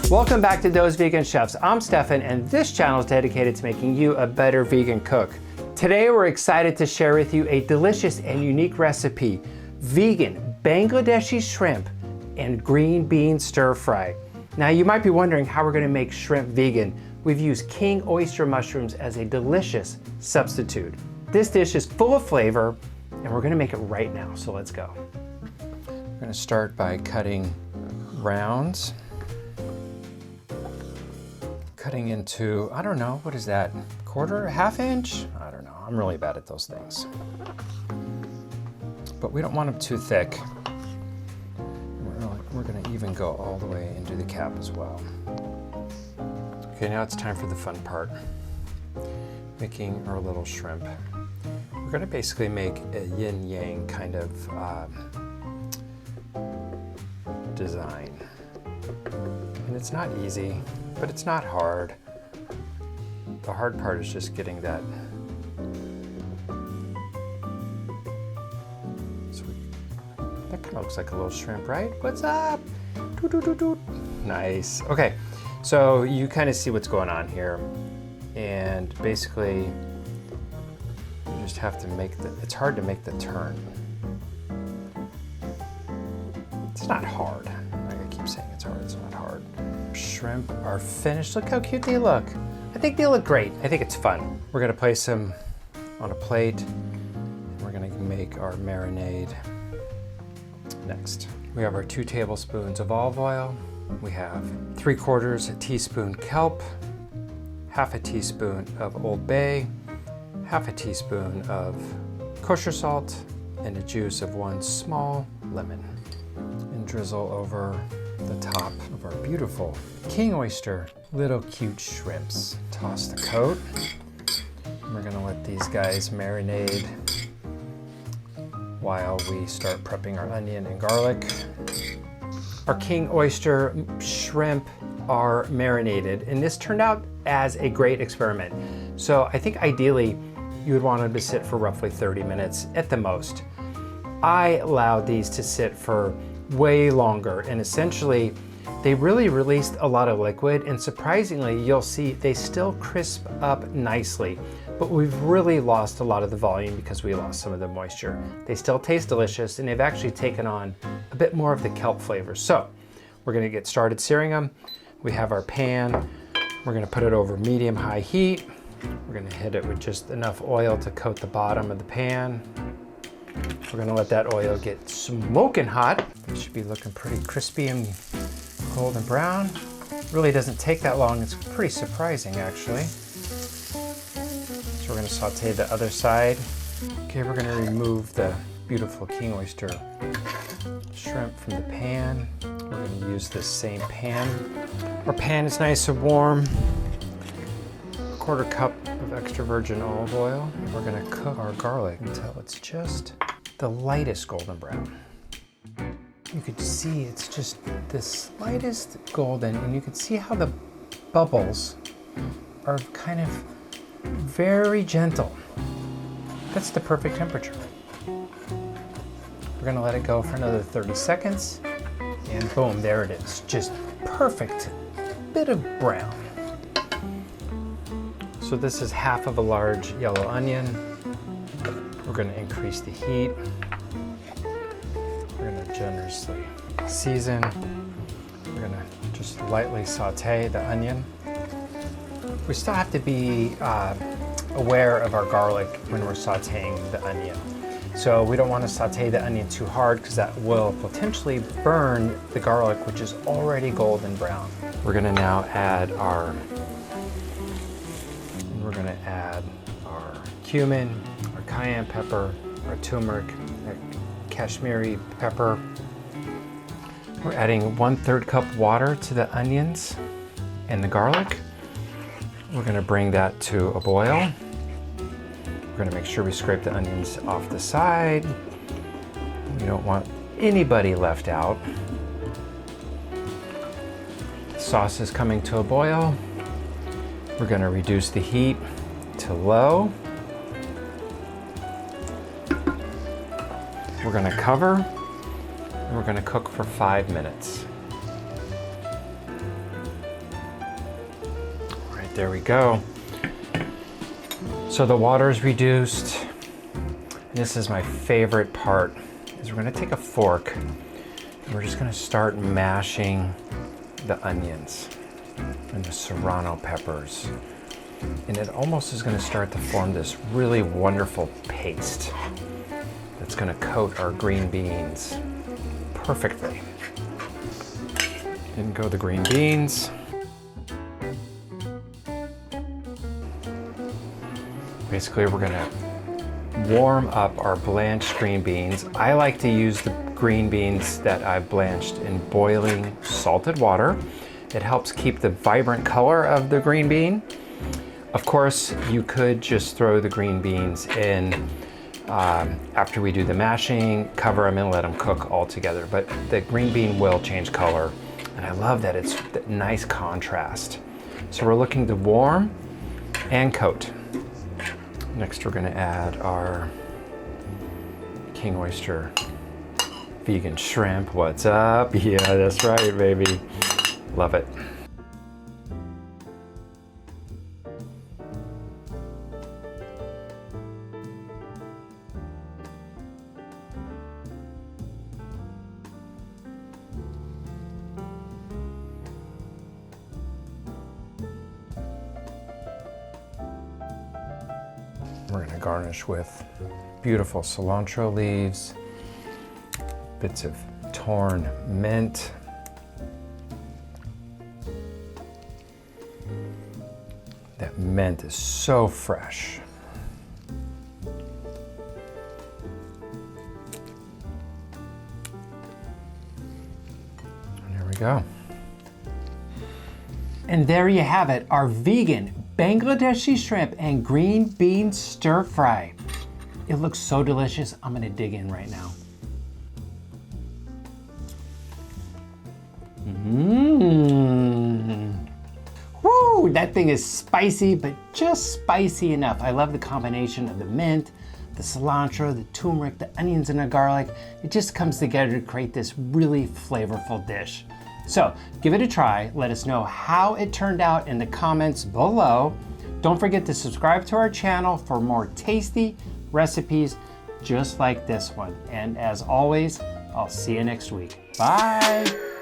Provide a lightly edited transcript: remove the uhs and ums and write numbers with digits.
Welcome back to Those Vegan Chefs. I'm Stefan, and this channel is dedicated to making you a better vegan cook. Today we're excited to share with you a delicious and unique recipe, vegan Bangladeshi shrimp and green bean stir fry. Now you might be wondering how we're going to make shrimp vegan. We've used King Oyster mushrooms as a delicious substitute. This dish is full of flavor, and we're going to make it right now, so let's go. We're going to start by cutting rounds. Cutting into, I don't know, what is that? Quarter, half inch? I don't know, I'm really bad at those things. But we don't want them too thick. We're gonna even go all the way into the cap as well. Okay, now it's time for the fun part. Making our little shrimp. We're gonna basically make a yin-yang kind of design. And it's not easy, but it's not hard. The hard part is just getting that. That kind of looks like a little shrimp, right? What's up? Doot, doot, doot, doot. Nice. Okay, so you kind of see what's going on here. And basically, you just have to make it's hard to make the turn. It's not hard. Like I keep saying it's hard, it's not hard. Shrimp are finished. Look how cute they look. I think they look great. I think it's fun. We're gonna place them on a plate. And we're gonna make our marinade next. We have our 2 tablespoons of olive oil. We have 3/4 teaspoon kelp, half a teaspoon of Old Bay, half a teaspoon of kosher salt, and the juice of 1 small lemon. And drizzle over the top of our beautiful King Oyster little cute shrimps. Toss the coat. We're gonna let these guys marinate while we start prepping our onion and garlic. Our King Oyster shrimp are marinated, and this turned out as a great experiment. So I think ideally you would want them to sit for roughly 30 minutes at the most. I allowed these to sit for way longer, and essentially they really released a lot of liquid, and surprisingly you'll see they still crisp up nicely, but we've really lost a lot of the volume because we lost some of the moisture. They still taste delicious, and they've actually taken on a bit more of the kelp flavor. So we're gonna get started searing them. We have our pan. We're gonna put it over medium-high heat. We're gonna hit it with just enough oil to coat the bottom of the pan. We're gonna let that oil get smoking hot. It should be looking pretty crispy and golden brown. Really doesn't take that long. It's pretty surprising, actually. So we're gonna saute the other side. Okay, we're gonna remove the beautiful King Oyster shrimp from the pan. We're gonna use this same pan. Our pan is nice and warm. 1/4 cup of extra virgin olive oil. We're gonna cook our garlic until it's just the lightest golden brown. You could see it's just the slightest golden, and you can see how the bubbles are kind of very gentle. That's the perfect temperature. We're gonna let it go for another 30 seconds, and boom, there it is. Just perfect bit of brown. So this is half of a large yellow onion. We're gonna increase the heat. We're gonna generously season. We're gonna just lightly saute the onion. We still have to be aware of our garlic when we're sauteing the onion. So we don't want to saute the onion too hard because that will potentially burn the garlic, which is already golden brown. We're gonna now add our cumin, our cayenne pepper, our turmeric, our Kashmiri pepper. We're adding 1/3 cup water to the onions and the garlic. We're gonna bring that to a boil. We're gonna make sure we scrape the onions off the side. We don't want anybody left out. The sauce is coming to a boil. We're gonna reduce the heat to low. We're gonna cover, and we're gonna cook for 5 minutes. There we go. So the water is reduced. This is my favorite part, is we're gonna take a fork and we're just gonna start mashing the onions and the serrano peppers. And it almost is gonna start to form this really wonderful paste that's gonna coat our green beans perfectly. In go the green beans. Basically, we're gonna warm up our blanched green beans. I like to use the green beans that I've blanched in boiling salted water. It helps keep the vibrant color of the green bean. Of course, you could just throw the green beans in after we do the mashing, cover them and let them cook all together. But the green bean will change color. And I love that it's the nice contrast. So we're looking to warm and coat. Next, we're gonna add our King Oyster vegan shrimp. What's up? Yeah, that's right, baby. Love it. We're gonna garnish with beautiful cilantro leaves, bits of torn mint, that mint is so fresh. And there we go. And there you have it, our vegan Bangladeshi shrimp and green bean stir fry. It looks so delicious. I'm gonna dig in right now. Woo, that thing is spicy, but just spicy enough. I love the combination of the mint, the cilantro, the turmeric, the onions, and the garlic. It just comes together to create this really flavorful dish. So give it a try. Let us know how it turned out in the comments below. Don't forget to subscribe to our channel for more tasty recipes just like this one. And as always, I'll see you next week. Bye.